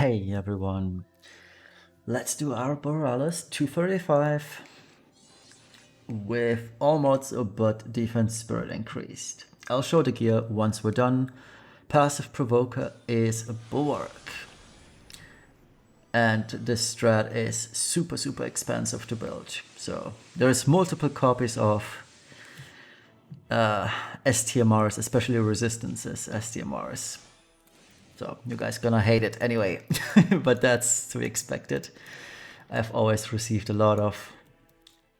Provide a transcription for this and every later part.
Hey everyone, let's do Arboralis 235 with all mods but defense spirit increased. I'll show the gear once we're done. Passive provoker is a bulwark. And this strat is super expensive to build. So there's multiple copies of STMRs, especially resistances STMRs. So you guys gonna hate it anyway, but that's to be expected. I've always received a lot of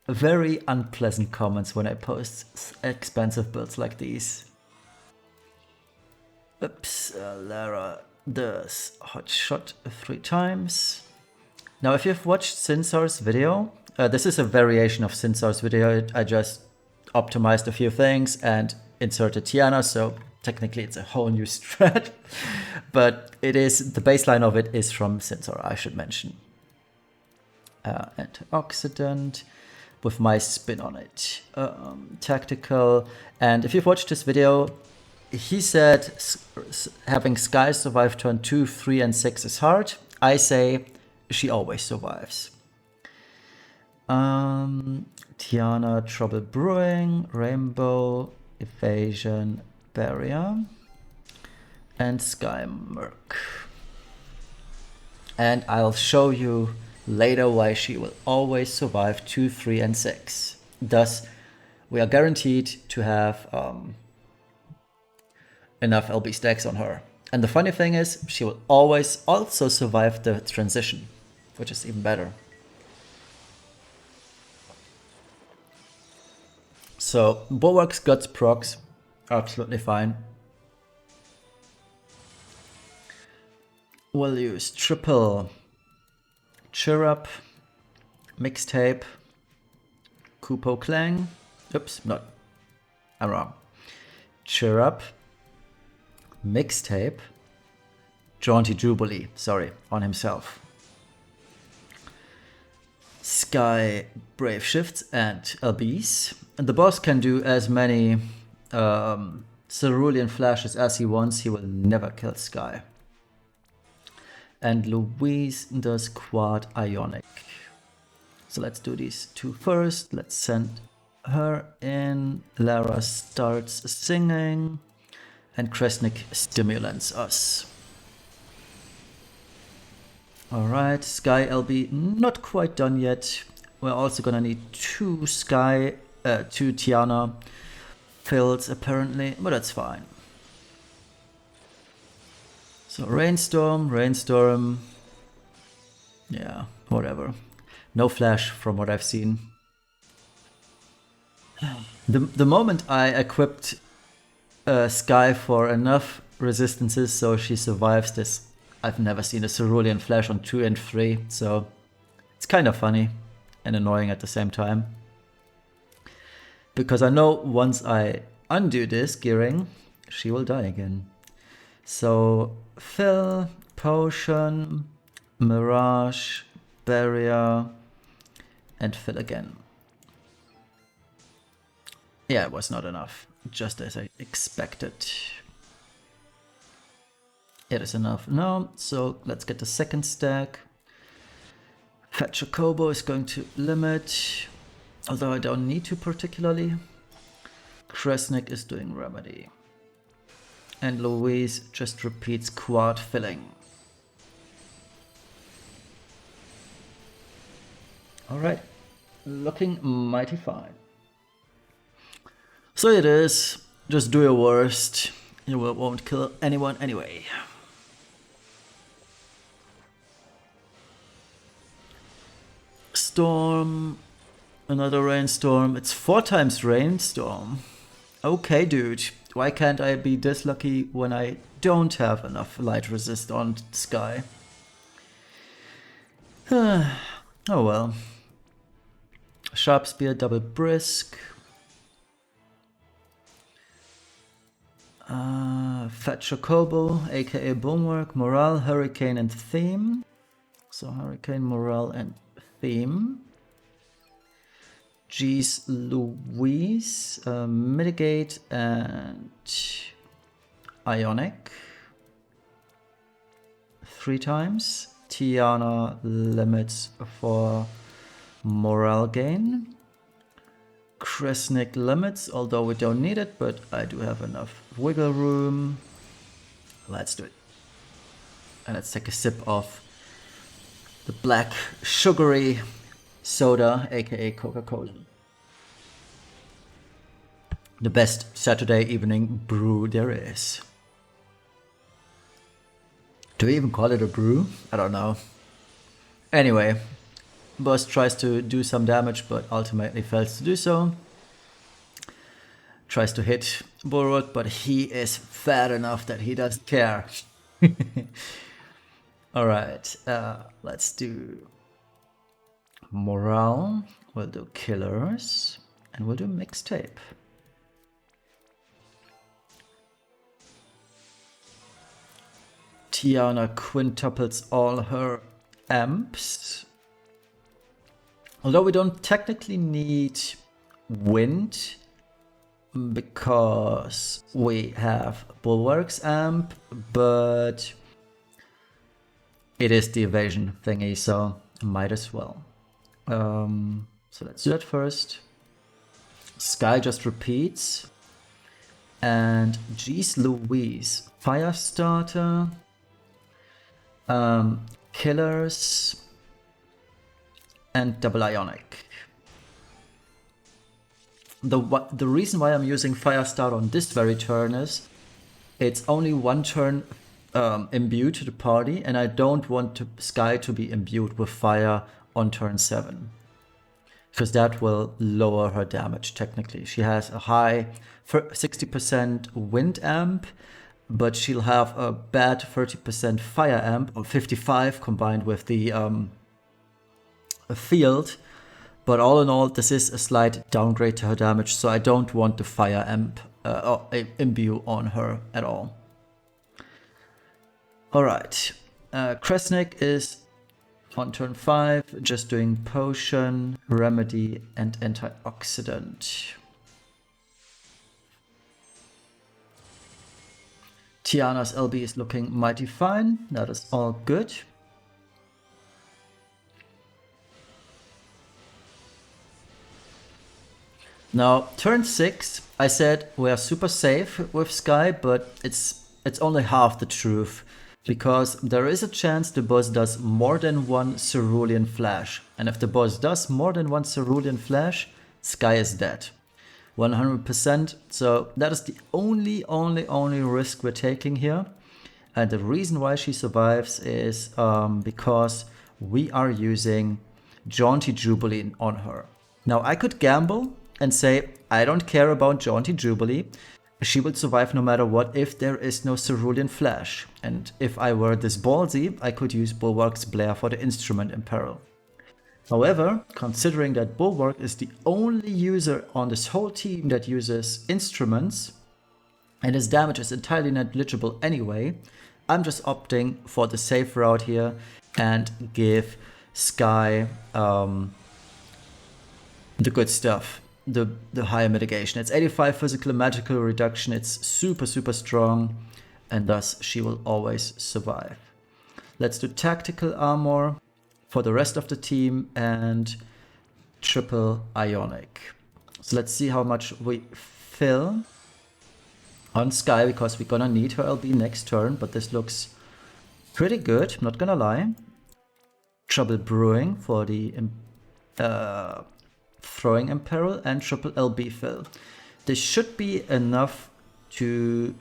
very unpleasant comments when I post expensive builds like these. Oops, Lara does hot shot 3 times. Now if you've watched Sinsar's video, this is a variation of Sinsar's video. I just optimized a few things and inserted Tiana, so technically it's a whole new strat, but it is, the baseline of it is from Sinsar, I should mention. Antioxidant with my spin on it. Tactical, and if you've watched this video, he said having Sky survive turn 2, 3 and 6 is hard. I say she always survives. Tiana, Trouble Brewing, Rainbow, Evasion, Barrier, and Sky Merc. And I'll show you later why she will always survive 2, 3, and 6. Thus, we are guaranteed to have enough LB stacks on her. And the funny thing is, she will always also survive the transition, which is even better. So, Bulwark's Guts procs, absolutely fine. We'll use triple Cheer Up, Mixtape, Kupo Clang. Oops, I'm wrong. Cheer Up, Mixtape, Jaunty Jubilee, sorry, on himself. Sky Brave Shifts and LBs. And the boss can do as many Cerulean flashes as he wants, he will never kill Sky. And Louise does Quad Ionic. So let's do these two first. Let's send her in. Lara starts singing. And Kresnik stimulants us. Alright, Sky LB not quite done yet. We're also gonna need 2 Tiana fills apparently, but that's fine. So Rainstorm, yeah, whatever. No flash from what I've seen. The moment I equipped Sky for enough resistances so she survives this, I've never seen a Cerulean flash on 2 and 3, so it's kind of funny and annoying at the same time. Because I know once I undo this gearing, she will die again. So Fill, Potion, Mirage, Barrier, and Fill again. Yeah, it was not enough, just as I expected. It is enough now, so let's get the second stack. Fat Chocobo is going to limit, although I don't need to particularly. Kresnik is doing Remedy. And Louise just repeats Quad Filling. Alright, looking mighty fine. So it is, just do your worst, you won't kill anyone anyway. Storm, another Rainstorm, it's 4 times Rainstorm. Okay dude, why can't I be this lucky when I don't have enough light resist on Sky? Oh well. Sharp Spear, double brisk. Fat Chocobo, aka Bonework, Morale, Hurricane and Theme. So Hurricane, Morale and Theme. G's Louise, Mitigate and Ionic. 3 times. Tiana limits for morale gain. Kresnik limits, although we don't need it, but I do have enough wiggle room. Let's do it. And let's take a sip of the black sugary soda, aka Coca-Cola. The best Saturday evening brew there is. Do we even call it a brew? I don't know. Anyway, boss tries to do some damage, but ultimately fails to do so. Tries to hit Bulwark, but he is fat enough that he doesn't care. Alright, let's do morale. We'll do killers. And we'll do mixtape. Tiana quintuples all her amps. Although we don't technically need wind because we have Bulwark's amp, but it is the evasion thingy, so might as well. So let's do that first. Sky just repeats. And geez Louise, Firestarter. Killers and double ionic. The reason why I'm using Firestarter on this very turn is it's only one turn imbued to the party, and I don't want Sky to be imbued with fire on turn 7. Because that will lower her damage technically. She has a high 60% wind amp, but she'll have a bad 30% fire amp, or 55 combined with the field. But all in all, this is a slight downgrade to her damage, so I don't want the fire amp or imbue on her at all. Alright, Kresnik is on turn 5, just doing potion, remedy, and antioxidant. Tiana's LB is looking mighty fine. That is all good. Now, turn 6, I said we are super safe with Sky, but it's only half the truth. Because there is a chance the boss does more than one cerulean flash. And if the boss does more than one cerulean flash, Sky is dead. 100%. So that is the only risk we're taking here. And the reason why she survives is because we are using Jaunty Jubilee on her. Now I could gamble and say, I don't care about Jaunty Jubilee. She will survive no matter what if there is no cerulean flash. And if I were this ballsy, I could use Bulwark's Blare for the instrument in peril. However, considering that Bulwark is the only user on this whole team that uses instruments, and his damage is entirely negligible anyway, I'm just opting for the safe route here and give Sky the good stuff. The higher mitigation. It's 85 physical and magical reduction. It's super strong, and thus she will always survive. Let's do tactical armor for the rest of the team and triple ionic. So let's see how much we fill on Sky, because we're gonna need her LB next turn, but this looks pretty good, not gonna lie. Trouble brewing for the throwing in peril, and triple LB fill. This should be enough to...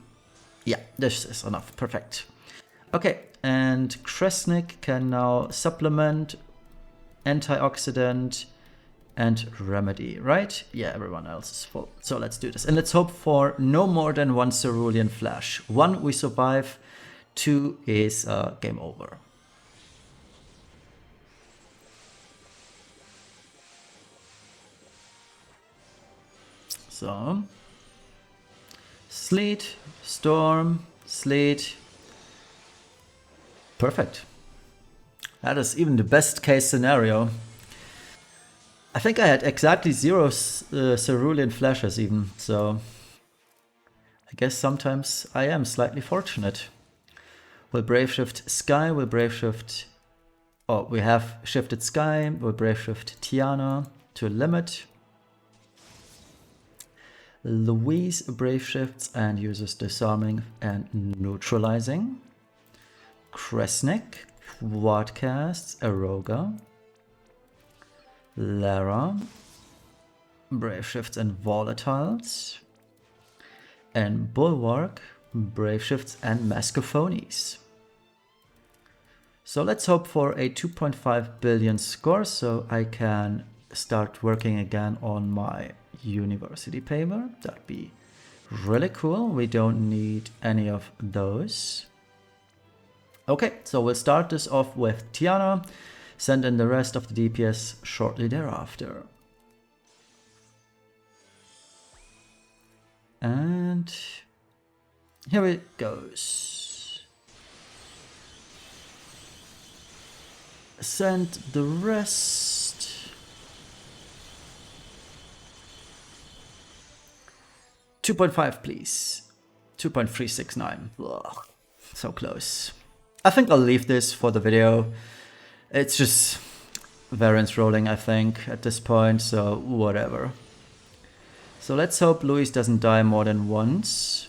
yeah, this is enough. Perfect. Okay, and Kresnik can now supplement, antioxidant, and remedy, right? Yeah, everyone else is full. So let's do this. And let's hope for no more than one cerulean flash. 1, we survive. 2 is game over. So, sleet, storm, sleet. Perfect. That is even the best case scenario. I think I had exactly 0 cerulean flashes even, so I guess sometimes I am slightly fortunate. We'll Brave Shift Sky, we'll Brave Shift... Oh, we have shifted Sky, we'll Brave Shift Tiana to limit. Louise Brave Shifts and uses Disarming and Neutralizing. Kresnik Quadcasts Aroga. Lara Brave Shifts and Volatiles. And Bulwark Brave Shifts and Mascophonies. So let's hope for a 2.5 billion score so I can start working again on my university paper. That'd be really cool. We don't need any of those. Okay, so we'll start this off with Tiana, send in the rest of the DPS shortly thereafter. And here it goes. Send the rest. $2.5, please. 2.369. Ugh, so close. I think I'll leave this for the video. It's just variance rolling, I think, at this point, so whatever. So let's hope Luis doesn't die more than once.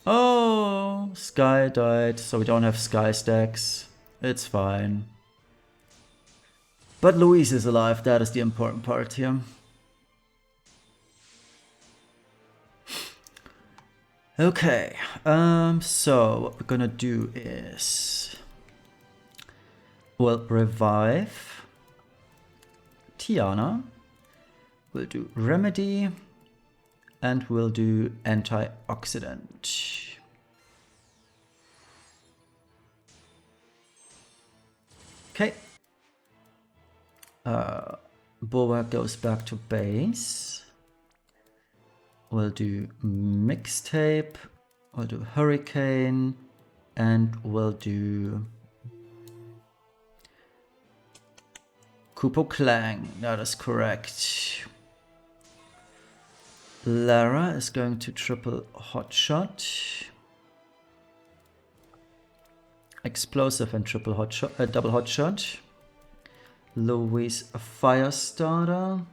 Oh, Sky died, so we don't have Sky stacks. It's fine. But Luis is alive, that is the important part here. Okay, so what we're gonna do is we'll revive Tiana, we'll do Remedy, and we'll do Antioxidant. Okay. Bulwark goes back to base. We'll do Mixtape, we'll do Hurricane, and we'll do Kupo Clang. That is correct. Lara is going to triple Hotshot. Explosive and triple Hotshot, double Hotshot. Louise Firestarter.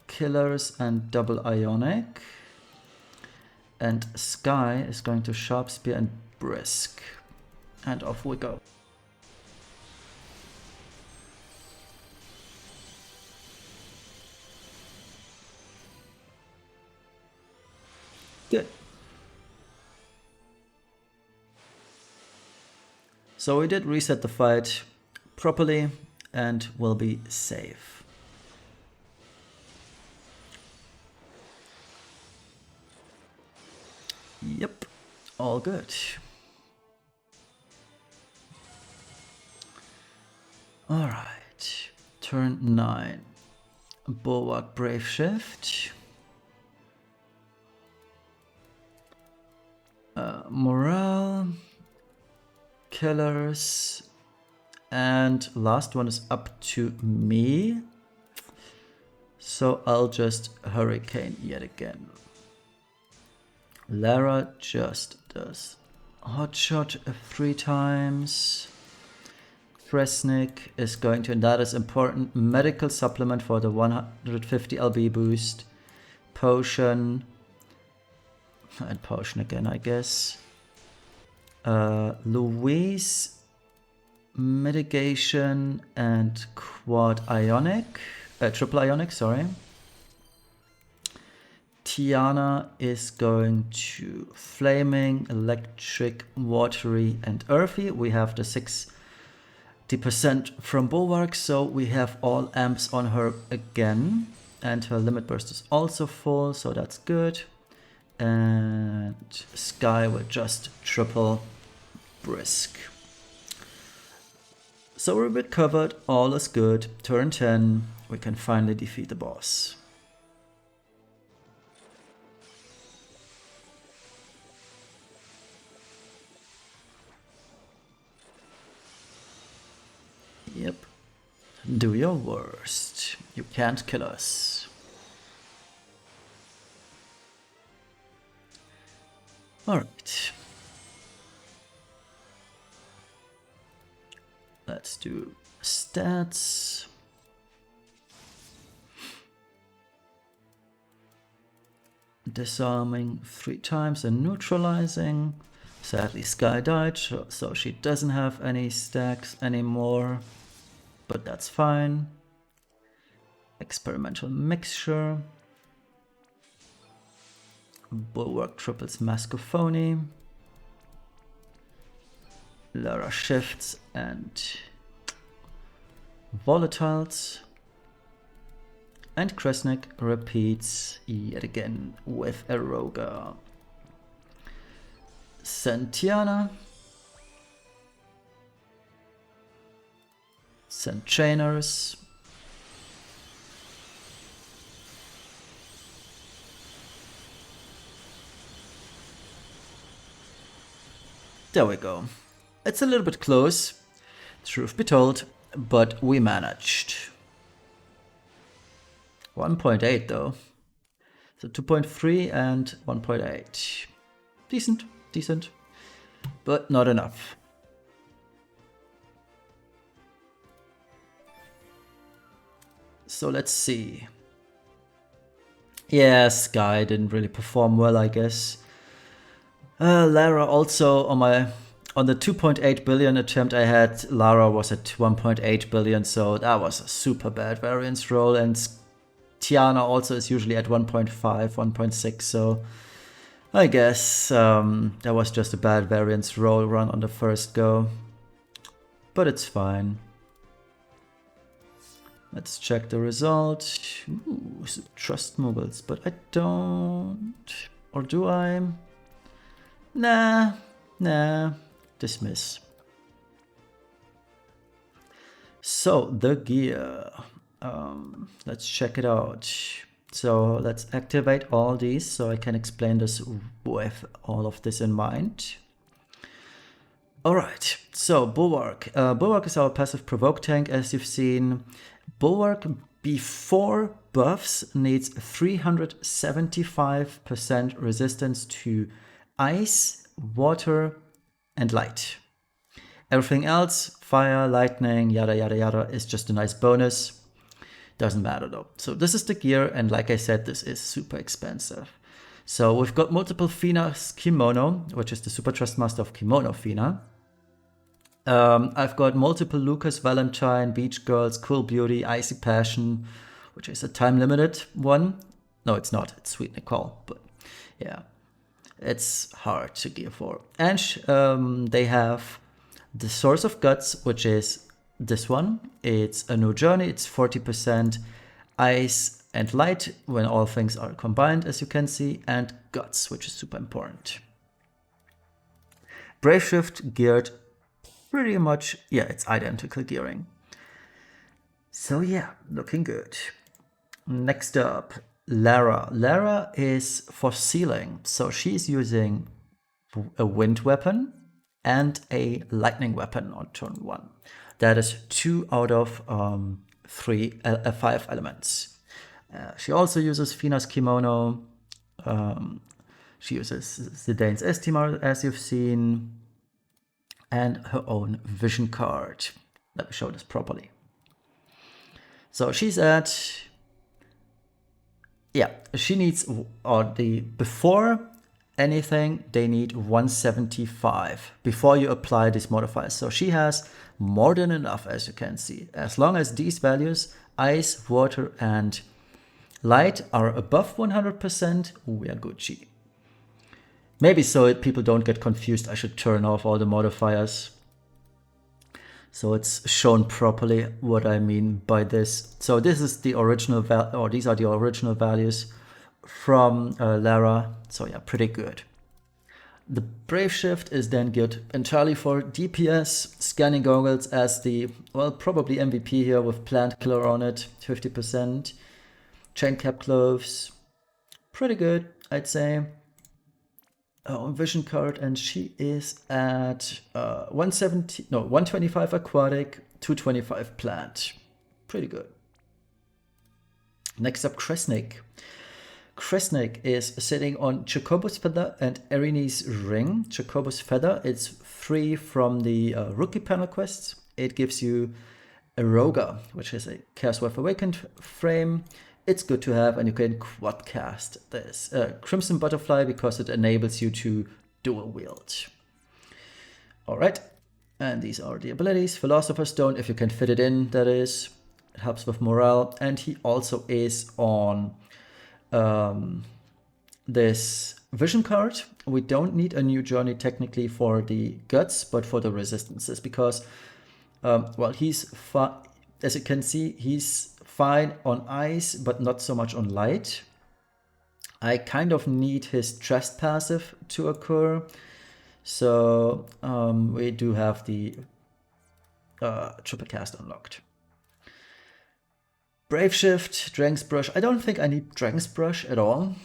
Killers and double Ionic. And Sky is going to Sharp Spear and Brisk. And off we go. Good. So we did reset the fight properly and will be safe. Yep, all good. All right, turn 9. Bulwark Brave Shift. Morale. Killers. And last one is up to me. So I'll just Hurricane yet again. Lara just does Hotshot 3 times. Kresnik is going to, and that is important, medical supplement for the 150 LB boost. Potion. And potion again, I guess. Louise, mitigation and quad ionic. Triple ionic, sorry. Tiana is going to flaming, electric, watery, and earthy. We have the 60% from Bulwark, so we have all amps on her again. And her limit burst is also full, so that's good. And Sky will just triple Brisk. So we're a bit covered, all is good. Turn 10, we can finally defeat the boss. Yep. Do your worst. You can't kill us. Alright. Let's do stats. Disarming 3 times and neutralizing. Sadly, Sky died, so she doesn't have any stacks anymore, but that's fine. Experimental mixture. Bulwark triples Mascophony. Lara shifts and volatiles. And Kresnik repeats yet again with a Roga. Send Tiana. Send Chainers. There we go. It's a little bit close, truth be told, but we managed. 1.8 though. So 2.3 and 1.8. Decent, but not enough. So let's see. Yeah, Sky didn't really perform well, I guess. Lara also on the 2.8 billion attempt I had, Lara was at 1.8 billion, so that was a super bad variance roll, and Tiana also is usually at 1.5, 1.6, so I guess that was just a bad variance roll run on the first go, but it's fine. Let's check the result. Ooh, trust mobiles, but I don't, or do I? Nah, dismiss. So the gear, let's check it out. So let's activate all these so I can explain this with all of this in mind. Alright, so Bulwark. Bulwark is our passive provoke tank, as you've seen. Bulwark before buffs needs 375% resistance to ice, water, and light. Everything else, fire, lightning, yada yada yada, is just a nice bonus. Doesn't matter though. So this is the gear, and like I said, this is super expensive. So we've got multiple Fina's Kimono, which is the Super Trust Master of Kimono Fina. I've got multiple Lucas, Valentine, Beach Girls, Cool Beauty, Icy Passion, which is a time-limited one. No, it's not. It's Sweet Nicole, but yeah. It's hard to gear for. And they have the Source of Guts, which is this one. It's a new journey. It's 40% ice and light when all things are combined, as you can see, and Guts, which is super important. Brave Shift geared pretty much, yeah, it's identical gearing. So yeah, looking good. Next up, Lara. Lara is for sealing, so she's using a wind weapon and a lightning weapon on turn 1. That is 2 out of 5 elements. She also uses Fina's Kimono. She uses Zidane's Estimar, as you've seen, and her own vision card. Let me show this properly. So she's at, yeah, she needs, or before anything, they need 175 before you apply these modifiers. So she has more than enough, as you can see. As long as these values, ice, water, and light, are above 100%, we are Gucci. Maybe so people don't get confused, I should turn off all the modifiers, so it's shown properly what I mean by this. So this is the original or these are the original values from Lara. So yeah, pretty good. The Brave Shift is then geared entirely for DPS. Scanning Goggles as the, well, probably MVP here with Plant Killer on it, 50%. Chain Cap Clothes, pretty good, I'd say. Vision card, and she is at 125 aquatic, 225 plant. Pretty good. Next up, Kresnik. Kresnik is sitting on Chocobos Feather and Erine's Ring. Chocobos Feather, it's free from the rookie panel quests. it gives you a Roga, which is a Chaos Wave Awakened frame. It's good to have, and you can quad cast this. Crimson Butterfly, because it enables you to dual wield. Alright, and these are the abilities. Philosopher's Stone, if you can fit it in, that is. It helps with morale, and he also is on this vision card. We don't need a new journey technically for the guts, but for the resistances, because well, he's as you can see, he's fine on ice, but not so much on light. I kind of need his Trust passive to occur, so we do have the triple cast unlocked. Brave Shift, Dragon's Brush. I don't think I need Dragon's Brush at all,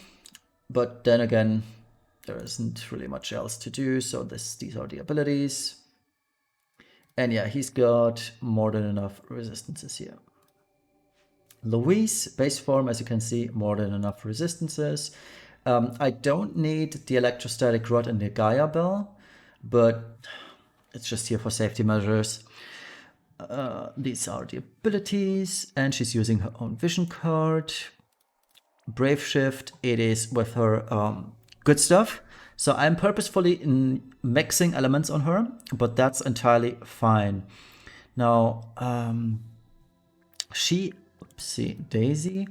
but then again, there isn't really much else to do, so these are the abilities. And yeah, he's got more than enough resistances here. Louise, base form, as you can see, more than enough resistances. I don't need the Electrostatic Rod and the Gaia Bell, but it's just here for safety measures. These are the abilities, and she's using her own vision card. Brave Shift, it is with her good stuff. So I'm purposefully mixing elements on her, but that's entirely fine. Now, Daisy,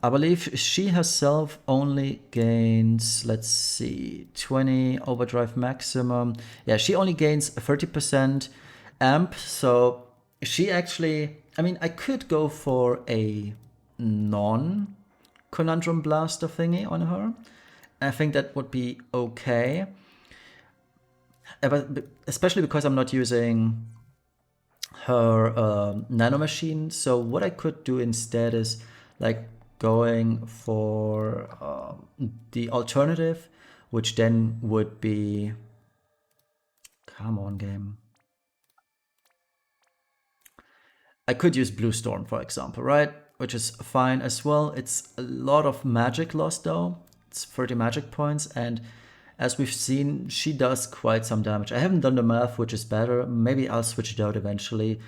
I believe she herself only gains, let's see, 20 overdrive maximum. Yeah, she only gains 30% amp, so she actually, I mean, I could go for a non-conundrum blaster thingy on her. I think that would be okay, but especially because I'm not using her nano machine. So what I could do instead is like going for the alternative, which then would be, come on game. I could use Blue Storm, for example, right? Which is fine as well. It's a lot of magic loss though. It's 30 magic points, and as we've seen, she does quite some damage. I haven't done the math, which is better. Maybe I'll switch it out eventually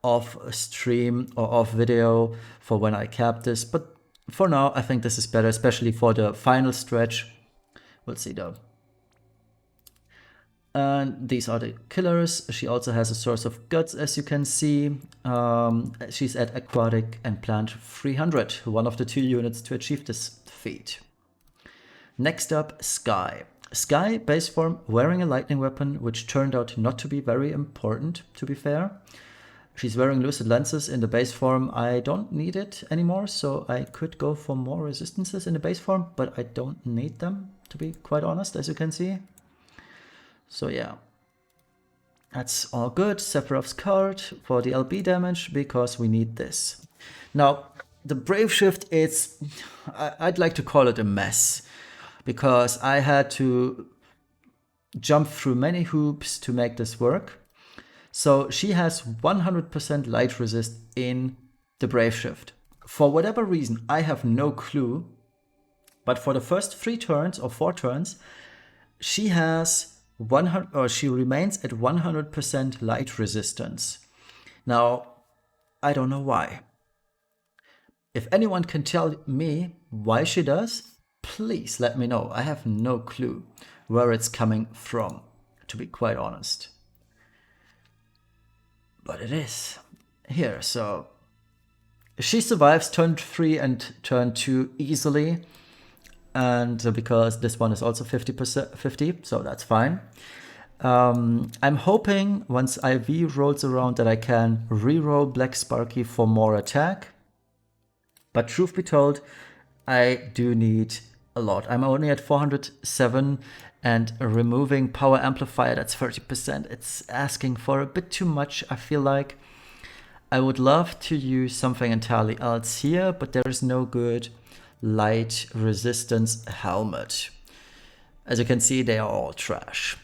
off stream or off video for when I cap this. But for now, I think this is better, especially for the final stretch. We'll see though. And these are the killers. She also has a source of guts, as you can see. She's at Aquatic and Plant 300, one of the 2 units to achieve this feat. Next up, Sky. Sky, base form, wearing a lightning weapon, which turned out not to be very important, to be fair. She's wearing lucid lenses in the base form. I don't need it anymore, so I could go for more resistances in the base form, but I don't need them, to be quite honest, as you can see. So yeah, that's all good. Sephiroth's card for the LB damage, because we need this. Now, the Brave Shift, I'd like to call it a mess, because I had to jump through many hoops to make this work. So she has 100% light resist in the Brave Shift. For whatever reason, I have no clue, but for the first 3 turns or 4 turns, she has 100, or she remains at 100% light resistance. Now, I don't know why. If anyone can tell me why she does, please let me know. I have no clue where it's coming from, to be quite honest. But it is here. So she survives turn 3 and turn 2 easily. And because this one is also 50%, so that's fine. I'm hoping once IV rolls around that I can reroll Black Sparky for more attack. But truth be told, I do need a lot. I'm only at 407, and removing Power Amplifier, that's 30%. It's asking for a bit too much, I feel like. I would love to use something entirely else here, but there is no good light resistance helmet. As you can see, they are all trash.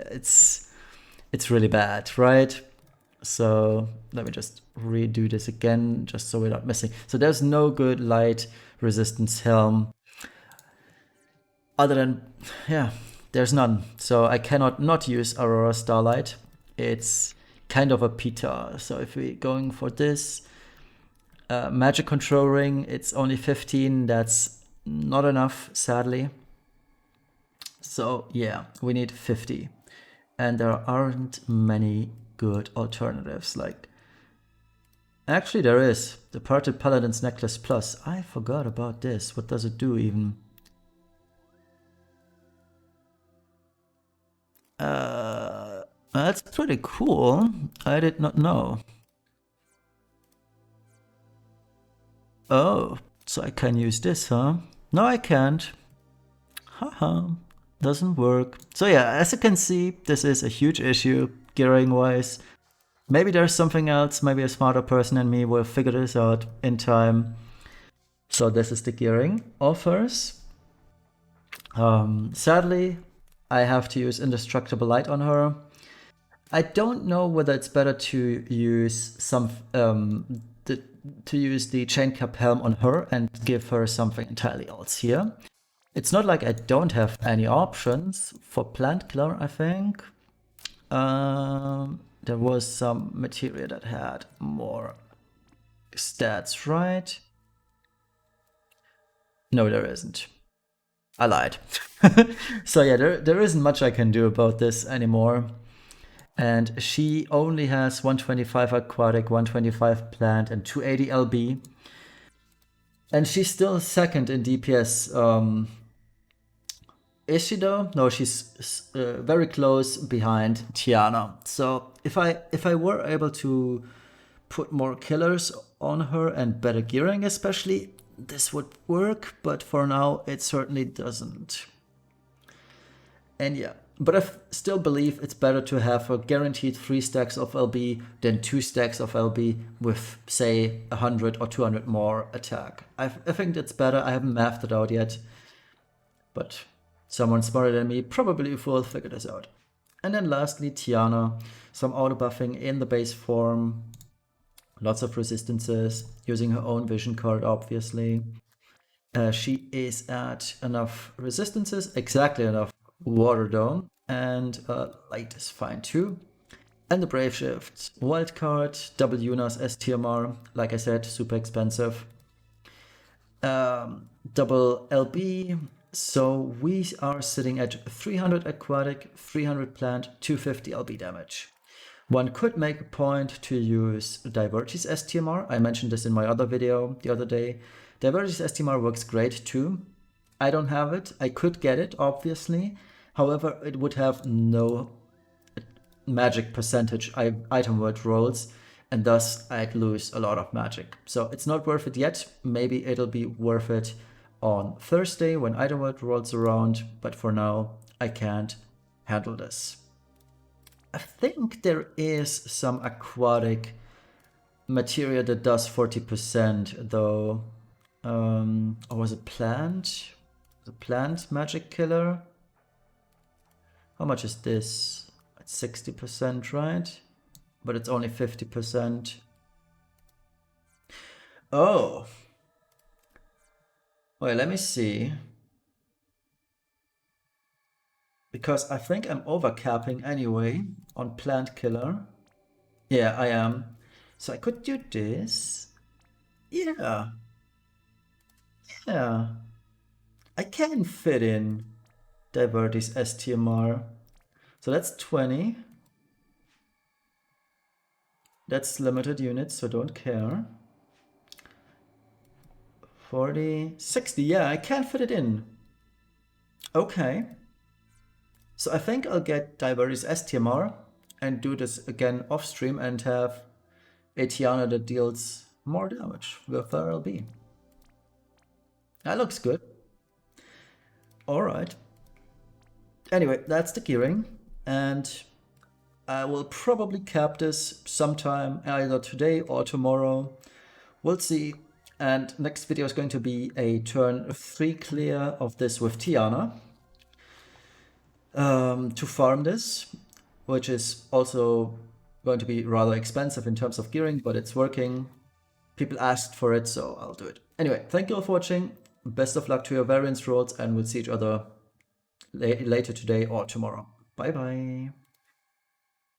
It's really bad, right? So let me just redo this again, just so we're not missing. So there's no good light resistance helm. Other than, yeah, there's none. So I cannot not use Aurora Starlight. It's kind of a pita. So if we're going for this, magic control ring, it's only 15. That's not enough, sadly. So yeah, we need 50. And there aren't many good alternatives. Like, actually there is. Departed Paladin's Necklace Plus. I forgot about this. What does it do even? That's pretty cool. I did not know. Oh, so I can use this, huh? No, I can't. Haha, doesn't work. So yeah, as you can see, this is a huge issue gearing-wise. Maybe there's something else. Maybe a smarter person than me will figure this out in time. So this is the gearing offers. Sadly, I have to use Indestructible Light on her. I don't know whether it's better to use to use the chain cap helm on her and give her something entirely else here. It's not like I don't have any options for plant killer. I think there was some material that had more stats, right? No, there isn't. I lied. So yeah, there isn't much I can do about this anymore. And she only has 125 aquatic, 125 plant, and 280 LB. And she's still second in DPS. Is she though? No, she's very close behind Tiana. So if I were able to put more killers on her and better gearing especially, this would work, but for now it certainly doesn't. And yeah, but I still believe it's better to have a guaranteed 3 stacks of LB than 2 stacks of LB with, say, 100 or 200 more attack. I think that's better. I haven't mathed it out yet, but someone smarter than me probably will figure this out. And then lastly, Tiana, some auto buffing in the base form, lots of resistances, using her own vision card, obviously. She is at enough resistances, exactly enough water dome, and light is fine too. And the Brave Shift, wildcard, double UNAS STMR, like I said, super expensive. Double LB, so we are sitting at 300 aquatic, 300 plant, 250 LB damage. One could make a point to use Diverge's STMR. I mentioned this in my other video the other day. Diverge's STMR works great too. I don't have it. I could get it, obviously. However, it would have no magic percentage item word rolls, and thus I'd lose a lot of magic. So it's not worth it yet. Maybe it'll be worth it on Thursday when item word rolls around, but for now I can't handle this. I think there is some aquatic material that does 40% though. Or was it plant? The plant magic killer? How much is this? It's 60%, right? But it's only 50%. Oh. Wait, let me see. Because I think I'm overcapping anyway on plant killer. Yeah, I am. So I could do this. Yeah. Yeah. I can fit in Divertis STMR. So that's 20. That's limited units, so don't care. 40, 60, yeah, I can fit it in. Okay. So I think I'll get Divertis STMR and do this again off stream and have a Tiana that deals more damage with RLB. That looks good. Alright. Anyway, that's the gearing, and I will probably cap this sometime either today or tomorrow. We'll see. And next video is going to be a turn 3 clear of this with Tiana. To farm this, which is also going to be rather expensive in terms of gearing, but it's working. People asked for it, so I'll do it. Anyway, thank you all for watching. Best of luck to your variance rolls, and we'll see each other later today or tomorrow. Bye bye.